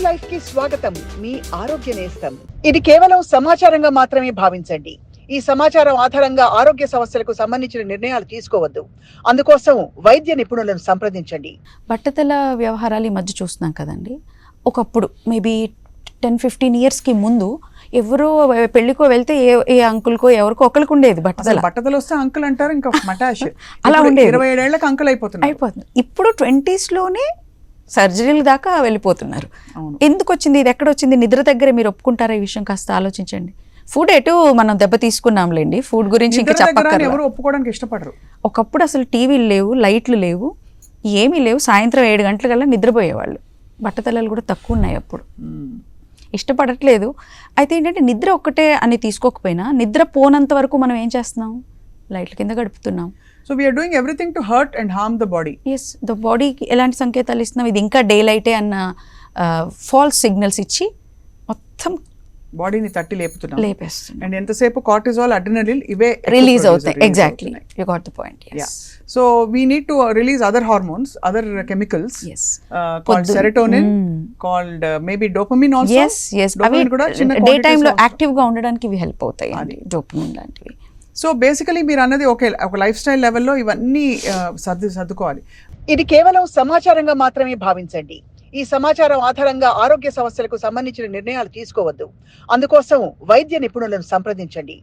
Life కి స్వాగతం. మీ ఆరోగ్య నేస్తం. ఇది కేవలం సమాచారంగా మాత్రమే భావించండి. ఈ సమాచారం ఆధారంగా ఆరోగ్య సమస్యలకు సంబంధించిన నిర్ణయాలు తీసుకోవద్దు. అందుకోసం వైద్య నిపుణులను సంప్రదించండి. బట్టతల వ్యవహారాలు ఈ మధ్య చూస్తున్నాం కదండి. ఒకప్పుడు మేబీ 10-15 ఇయర్స్కి ముందు ఎవరో పెళ్లికో వెళ్తే ఏ అంకుల్కో ఎవరికో ఒకరికి ఉండేది బట్టతలు వస్తే అంకుల్ అంటారు, ఇంకా మటాష్ అలా ఉండేది. 27 ఏళ్లకు అంకుల్ అయిపోతుంది. ఇప్పుడు 20sలోనే సర్జరీల దాకా వెళ్ళిపోతున్నారు. ఎందుకు వచ్చింది, ఇది ఎక్కడ వచ్చింది? నిద్ర దగ్గర మీరు ఒప్పుకుంటారా? ఈ విషయం కాస్త ఆలోచించండి. ఫుడ్ ఎటు మనం దెబ్బ తీసుకున్నాంలేండి, ఫుడ్ గురించి ఇంకా చెప్పక్కర్లేదు. ఎవరు ఒప్పుకోవడానికి ఇష్టపడరు. ఒకప్పుడు అసలు టీవీలు లేవు, లైట్లు లేవు, ఏమీ లేవు. సాయంత్రం 7 గంటలకల్లా నిద్రపోయేవాళ్ళు. బట్టతలలు కూడా తక్కువ ఉన్నాయి అప్పుడు. ఇష్టపడట్లేదు. అయితే ఏంటంటే నిద్ర ఒక్కటే అని తీసుకోకపోయినా నిద్ర పోనంత వరకు మనం ఏం చేస్తున్నాం? లైట్ల కింద గడుపుతున్నాం. So we are doing everything to hurt and harm the body. Yes, the బాడీకి ఎలాంటి సంకేతాలు ఇస్తున్నాం? ఇది ఇంకా డే లైటే అన్న ఫాల్స్ సిగ్నల్స్ ఇచ్చి మొత్తం బాడీని తట్టి లేపుతున్నాం, లేపేస్తున్నాం. అండ్ ఎంతసేపు కార్టిజాల్, అడ్రినలిన్ ఇవే రిలీజ్ అవుతాయి. Exactly, you got the point. So we need to release other hormones, other chemicals. Yes. Called serotonin, called maybe dopamine also. Yes. Dopamine kuda chinna day time లో active గా ఉండడానికి ఇవి help అవుతాయి, dopamine లాంటివి. So basically మీరు అన్నది ఒక life style లెవెల్లో ఇవన్నీ సర్దుకోవాలి. ఇది కేవలం సమాచారంగా మాత్రమే భావించండి. ఈ సమాచారం ఆధారంగా ఆరోగ్య సమస్యలకు సంబంధించిన నిర్ణయాలు తీసుకోవద్దు. అందుకోసం వైద్య నిపుణులను సంప్రదించండి.